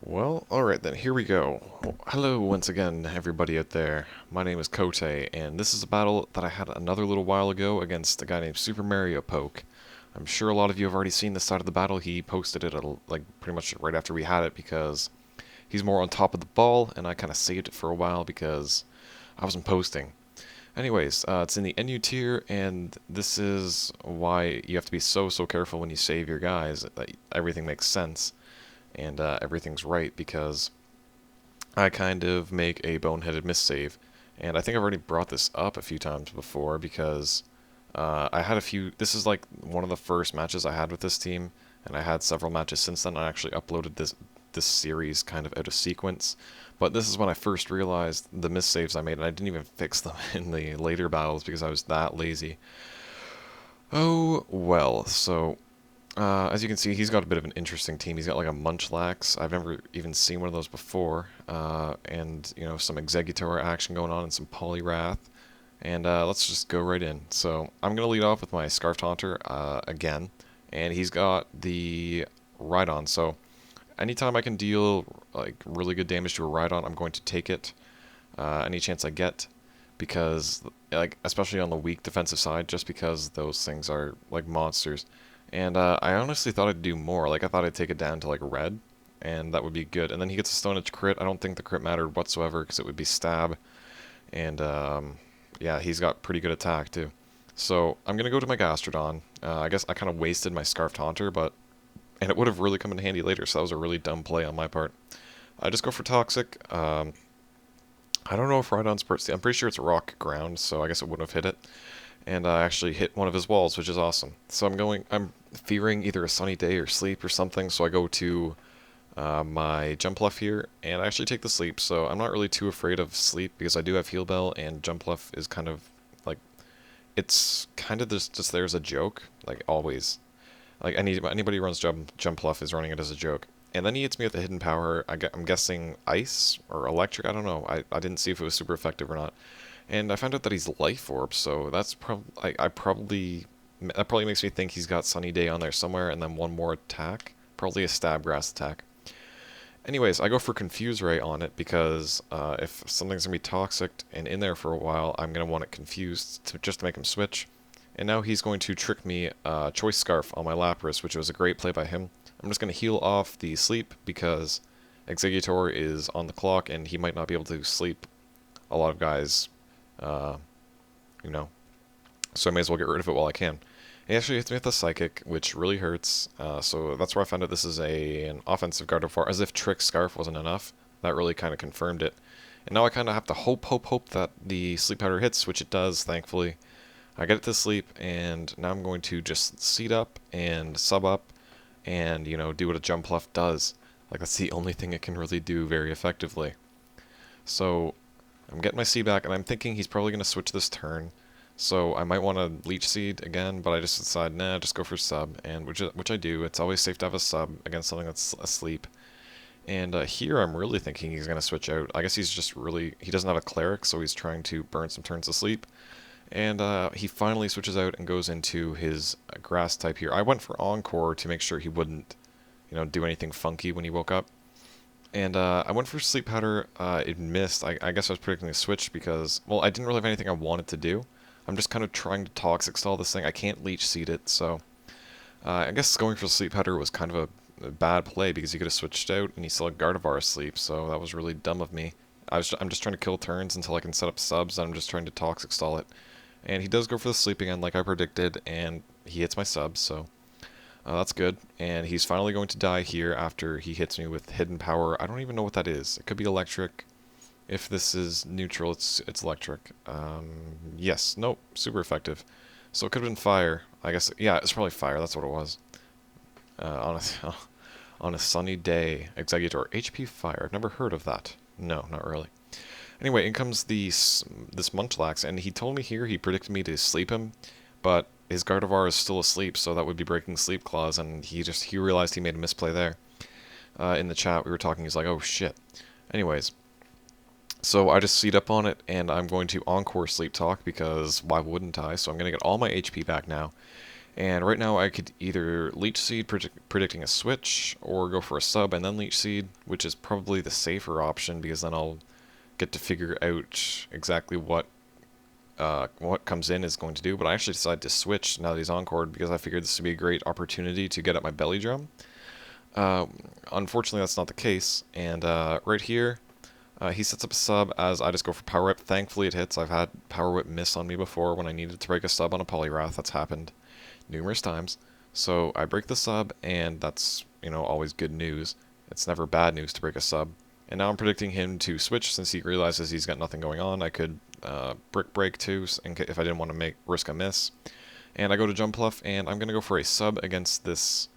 Well, alright then, here we go. Hello once again, everybody out there. My name is Cote, and this is a battle that I had another little while ago against a guy named SuperMarioPoke. I'm sure a lot of you have already seen this side of the battle. He posted it like pretty much right after we had it because he's more on top of the ball, and I kind of saved it for a while because I wasn't posting. Anyways, it's in the NU tier, and this is why you have to be so careful when you save your guys, that everything makes sense and everything's right, because I kind of make a boneheaded missave. And I think I've already brought this up a few times before because I had a few. This is like one of the first matches I had with this team, and I had several matches since then. I actually uploaded this series kind of out of sequence, but this is when I first realized the missaves I made, and I didn't even fix them in the later battles because I was that lazy. Oh well, so as you can see, he's got a bit of an interesting team. He's got like a Munchlax. I've never even seen one of those before. And, you know, some Exeggutor action going on and some Poliwrath. And let's just go right in. So I'm going to lead off with my Scarf Taunter again. And he's got the Rhydon. So anytime I can deal like really good damage to a Rhydon, I'm going to take it any chance I get. Because, like, especially on the weak defensive side, just because those things are like monsters. And I honestly thought I'd do more. Like, I thought I'd take it down to, like, red, and that would be good. And then he gets a Stone Edge crit. I don't think the crit mattered whatsoever, because it would be stab. And, yeah, he's got pretty good attack, too. So, I'm going to go to my Gastrodon. I guess I kind of wasted my Scarf Taunter, but... And it would have really come in handy later, so that was a really dumb play on my part. I just go for Toxic. I don't know if Rhydon's burst. I'm pretty sure it's rock ground, so I guess it wouldn't have hit it. And I actually hit one of his walls, which is awesome. So I'm fearing either a sunny day or sleep or something, so I go to my Jumpluff here, and I actually take the sleep, so I'm not really too afraid of sleep, because I do have Heal Bell, and Jumpluff is kind of, like, it's kind of just there as a joke, like, always. Like, anybody who runs Jumpluff is running it as a joke. And then he hits me with a hidden power. I'm guessing ice or electric. I don't know. I didn't see if it was super effective or not. And I found out that he's Life Orb, so that's probably that probably makes me think he's got Sunny Day on there somewhere, and then one more attack, probably a Stab Grass attack. Anyways, I go for Confuse Ray on it because if something's gonna be toxic and in there for a while, I'm gonna want it confused just to make him switch. And now he's going to trick me Choice Scarf on my Lapras, which was a great play by him. I'm just gonna heal off the sleep because Exeggutor is on the clock and he might not be able to sleep a lot of guys. You know, so I may as well get rid of it while I can. He actually hits me with a Psychic, which really hurts, so that's where I found out this is an offensive Gardevoir, as if Trick Scarf wasn't enough. That really kind of confirmed it. And now I kind of have to hope that the Sleep Powder hits, which it does, thankfully. I get it to sleep, and now I'm going to just Seed Up and Sub Up, and, you know, do what a Jumpluff does. Like, that's the only thing it can really do very effectively. So, I'm getting my Seed back, and I'm thinking he's probably going to switch this turn. So I might want to Leech Seed again, but I just decide, nah, just go for Sub, and which I do. It's always safe to have a Sub against something that's asleep. And here I'm really thinking he's going to switch out. I guess he's just really, he doesn't have a Cleric, so he's trying to burn some turns to sleep. And he finally switches out and goes into his Grass type here. I went for Encore to make sure he wouldn't, you know, do anything funky when he woke up. And I went for Sleep Powder. It missed. I guess I was predicting a switch because, well, I didn't really have anything I wanted to do. I'm just kind of trying to Toxic Stall this thing. I can't Leech Seed it, so I guess going for Sleep Powder was kind of a bad play because he could have switched out and he still had Gardevoir asleep, so that was really dumb of me. I'm just trying to kill turns until I can set up subs, and I'm just trying to Toxic Stall it. And he does go for the sleep again like I predicted, and he hits my subs, so that's good. And he's finally going to die here after he hits me with Hidden Power. I don't even know what that is. It could be electric. If this is neutral, it's electric. Yes, nope, super effective. So it could have been fire. I guess, yeah, it's probably fire. That's what it was. On a sunny day, Exeggutor, HP fire. I've never heard of that. No, not really. Anyway, in comes this Munchlax, and he told me here he predicted me to sleep him, but his Gardevoir is still asleep, so that would be breaking Sleep Claws, and he realized he made a misplay there. In the chat, we were talking. He's like, "Oh shit." Anyways. So I just Seed Up on it, and I'm going to Encore Sleep Talk, because why wouldn't I? So I'm going to get all my HP back now. And right now I could either Leech Seed, predicting a switch, or go for a sub and then Leech Seed, which is probably the safer option because then I'll get to figure out exactly what comes in is going to do. But I actually decided to switch now that he's Encored because I figured this would be a great opportunity to get at my belly drum. Unfortunately, that's not the case, and right here, he sets up a sub as I just go for Power Whip. Thankfully, it hits. I've had Power Whip miss on me before when I needed to break a sub on a Poliwrath. That's happened numerous times. So I break the sub, and that's, always good news. It's never bad news to break a sub. And now I'm predicting him to switch since he realizes he's got nothing going on. I could Brick Break too if I didn't want to risk a miss. And I go to Jumpluff, and I'm going to go for a sub against this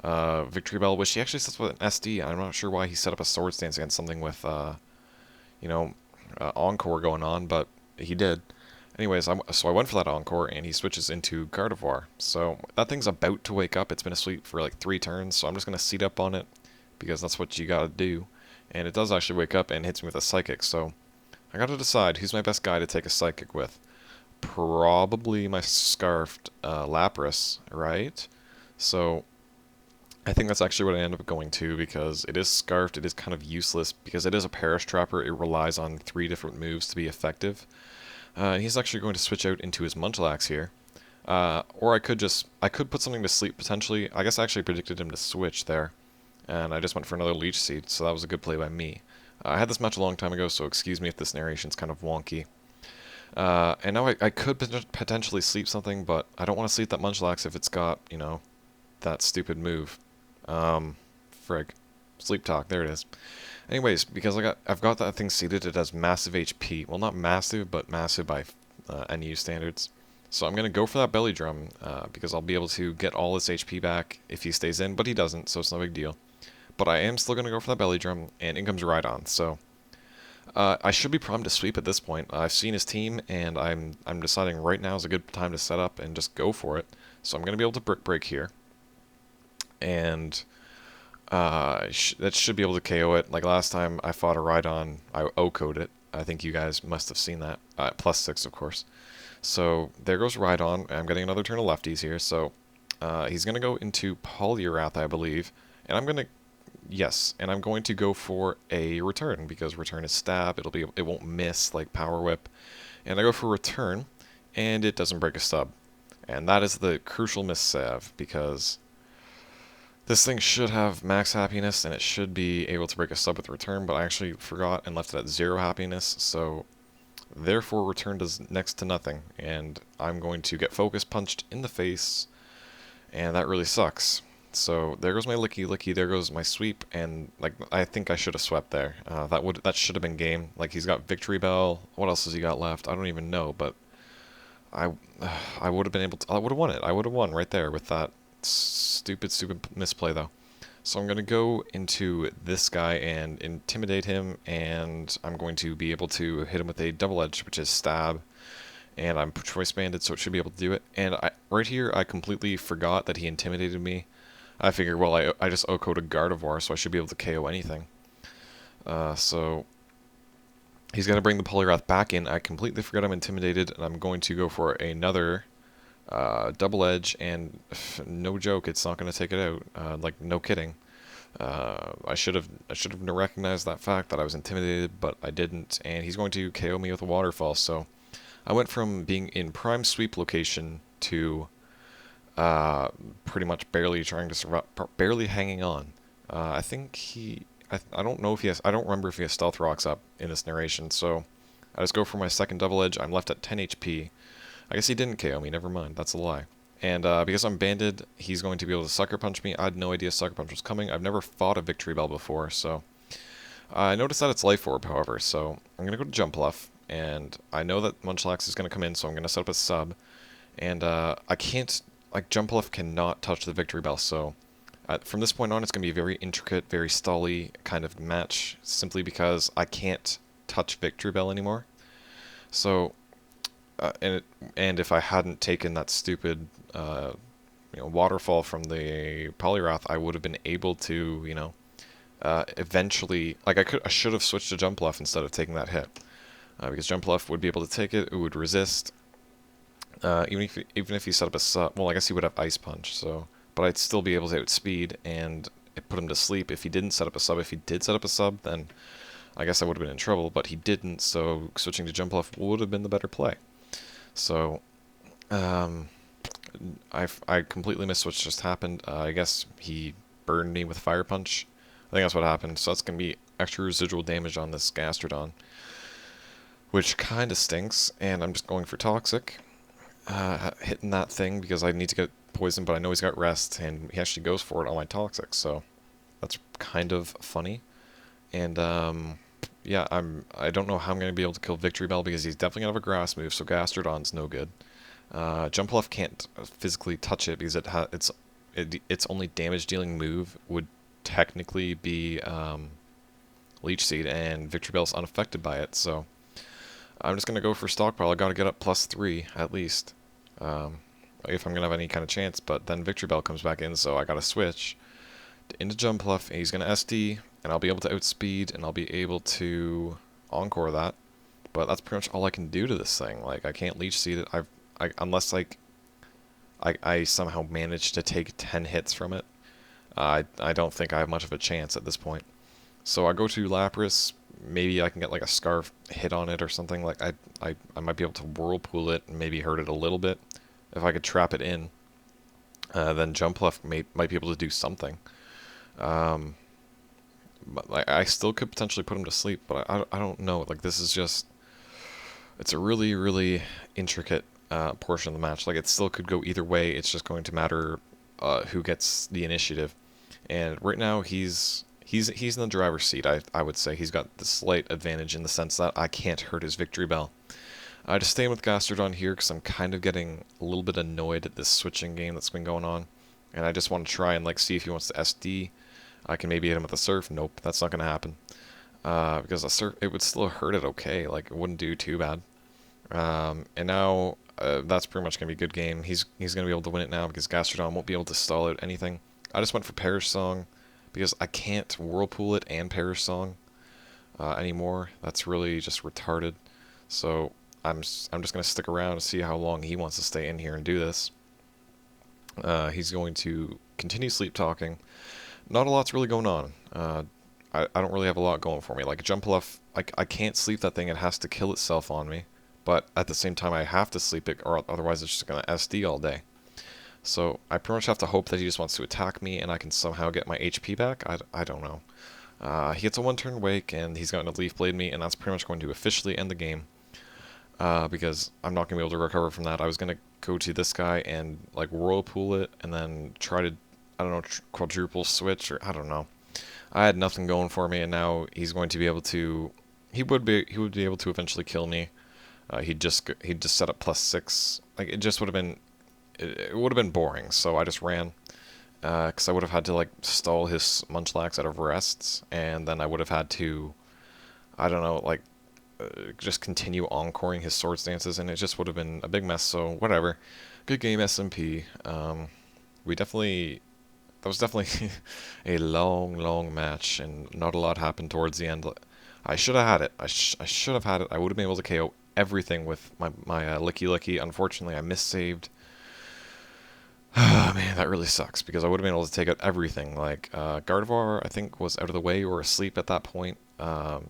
Victory Bell, which he actually sets with an SD. I'm not sure why he set up a Swords Dance against something with, Encore going on, but he did. Anyways, so I went for that Encore, and he switches into Gardevoir. So that thing's about to wake up. It's been asleep for like 3 turns, so I'm just going to seat up on it, because that's what you gotta do. And it does actually wake up and hits me with a Psychic, so I gotta decide who's my best guy to take a Psychic with. Probably my Scarfed Lapras, right? So I think that's actually what I end up going to, because it is Scarfed, it is kind of useless, because it is a Perish Trapper, it relies on 3 different moves to be effective. And he's actually going to switch out into his Munchlax here. Or I could put something to sleep potentially. I guess I actually predicted him to switch there. And I just went for another Leech Seed, so that was a good play by me. I had this match a long time ago, so excuse me if this narration's kind of wonky. And now I could potentially sleep something, but I don't want to sleep that Munchlax if it's got, that stupid move. Frig. Sleep Talk, there it is. Anyways, because I've got that thing seated, it has massive HP. Well, not massive, but massive by NU standards. So I'm going to go for that Belly Drum, because I'll be able to get all this HP back if he stays in, but he doesn't, so it's no big deal. But I am still going to go for that Belly Drum, and in comes Rhydon, so I should be primed to sweep at this point. I've seen his team, and I'm deciding right now is a good time to set up and just go for it. So I'm going to be able to Brick Break here, and that should be able to KO it. Like last time I fought a Rhydon, I O-code it. I think you guys must have seen that. +6, of course. So there goes Rhydon. I'm getting another turn of lefties here. So he's going to go into Poliwrath, I believe. And I'm going to... Yes, and I'm going to go for a Return, because Return is stab. It won't miss like Power Whip. And I go for Return, and it doesn't break a sub. And that is the crucial miss save, because this thing should have max happiness, and it should be able to break a sub with Return, but I actually forgot and left it at 0 happiness, so therefore Return does next to nothing, and I'm going to get Focus Punched in the face, and that really sucks. So there goes my Licky Licky, there goes my sweep, and like I think I should have swept there. That should have been game. Like he's got Victory Bell. What else has he got left? I don't even know, but I would have been able to. I would have won it. I would have won right there with that stupid misplay though. So I'm gonna go into this guy and intimidate him, and I'm going to be able to hit him with a Double Edge, which is stab. And I'm Choice Banded, so it should be able to do it. And right here, I completely forgot that he intimidated me. I figured, well, I just O-coded Gardevoir, so I should be able to KO anything. So he's going to bring the Poliwrath back in. I completely forgot I'm intimidated, and I'm going to go for another Double Edge, and no joke, it's not going to take it out. Like, no kidding. I should have recognized that fact that I was intimidated, but I didn't, and he's going to KO me with a Waterfall, so I went from being in prime sweep location to pretty much barely trying to survive, barely hanging on. I think I don't know if he has, I don't remember if he has Stealth Rocks up in this narration, so I just go for my second Double Edge. I'm left at 10 HP. I guess he didn't KO me, never mind, that's a lie. And because I'm banded, he's going to be able to Sucker Punch me. I had no idea Sucker Punch was coming. I've never fought a Victory Bell before, so I noticed that it's Life Orb, however, so I'm going to go to Jumpluff. And I know that Munchlax is going to come in, so I'm going to set up a sub. And I can't, like, Jumpluff cannot touch the Victory Bell, so from this point on, it's going to be a very intricate, very stally kind of match, simply because I can't touch Victory Bell anymore. So, and if I hadn't taken that stupid, waterfall from the Poliwrath, I would have been able to, eventually, like, I should have switched to Jumpluff instead of taking that hit. Because Jumpluff would be able to take it, it would resist, Even if he set up a sub, well, I guess he would have Ice Punch. So, but I'd still be able to outspeed and it put him to sleep if he didn't set up a sub. If he did set up a sub, then I guess I would have been in trouble. But he didn't, so switching to Jump Off would have been the better play. So, I completely missed what just happened. I guess he burned me with Fire Punch. I think that's what happened. So that's gonna be extra residual damage on this Gastrodon, which kind of stinks. And I'm just going for Toxic. Hitting that thing because I need to get poisoned, but I know he's got rest, and he actually goes for it on my Toxic, so that's kind of funny. And yeah, I don't know how I'm going to be able to kill Victory Bell because he's definitely going to have a grass move, so Gastrodon's no good. Jumpluff can't physically touch it because its only damage dealing move would technically be Leech Seed, and Victory Bell's unaffected by it, so I'm just going to go for Stockpile. I got to get up +3 at least, if I'm going to have any kind of chance. But then Victory Bell comes back in, so I got to switch into Jumpluff. And he's going to SD, and I'll be able to outspeed, and I'll be able to Encore that. But that's pretty much all I can do to this thing. Like, I can't Leech Seed it. Unless, like, I somehow manage to take 10 hits from it. I don't think I have much of a chance at this point. So I go to Lapras. Maybe I can get like a Scarf hit on it or something. Like I might be able to Whirlpool it and maybe hurt it a little bit. If I could trap it in, then Jumpluff might be able to do something. But I still could potentially put him to sleep, but I don't know. Like, this is just, it's a really, really intricate portion of the match. Like, it still could go either way. It's just going to matter who gets the initiative. And right now he's in the driver's seat. I would say he's got the slight advantage in the sense that I can't hurt his Victory Bell. Just staying with Gastrodon here because I'm kind of getting a little bit annoyed at this switching game that's been going on, and I just want to try and like see if he wants to SD. I can maybe hit him with a Surf. Nope, that's not going to happen. Because a Surf, it would still hurt it okay. Like, it wouldn't do too bad. And now that's pretty much going to be a good game. He's going to be able to win it now because Gastrodon won't be able to stall out anything. I just went for Perish Song because I can't Whirlpool it and Perish Song anymore. That's really just retarded. So I'm just going to stick around to see how long he wants to stay in here and do this. He's going to continue sleep talking. Not a lot's really going on. I don't really have a lot going for me. Like, Jumpluff, I can't sleep that thing. It has to kill itself on me. But at the same time, I have to sleep it, or otherwise it's just going to SD all day. So I pretty much have to hope that he just wants to attack me and I can somehow get my HP back. I don't know. He gets a one-turn wake and he's going to Leaf Blade me, and that's pretty much going to officially end the game. Because I'm not going to be able to recover from that. I was going to go to this guy and like Whirlpool it and then try to, I don't know, quadruple switch, or I don't know. I had nothing going for me, and now he's going to be able to, he would be able to eventually kill me. He'd just set up +6. Like, it just would have been, it would have been boring. So I just ran, because I would have had to like stall his Munchlax out of rests, and then I would have had to, I don't know, like just continue encoring his Swords Dances, and it just would have been a big mess. So whatever. Good game, SMP. That was definitely a long match, and not a lot happened towards the end. I should have had it. I should have had it. I would have been able to KO everything with my Licky. Unfortunately, I missaved. Man, that really sucks, because I would have been able to take out everything. Like, Gardevoir, I think, was out of the way or asleep at that point. I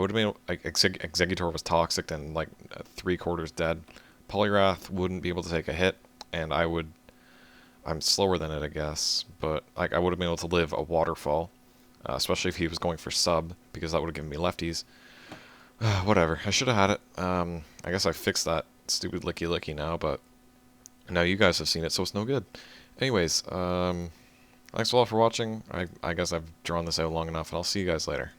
would have been like, Exeggutor was toxic and like 3/4 dead. Poliwrath wouldn't be able to take a hit, and I'm slower than it, I guess, but like, I would have been able to live a waterfall, especially if he was going for sub, because that would have given me lefties. Whatever, I should have had it. I guess I fixed that stupid Licky now, but now you guys have seen it, so it's no good. Anyways, thanks a lot for watching. I guess I've drawn this out long enough, and I'll see you guys later.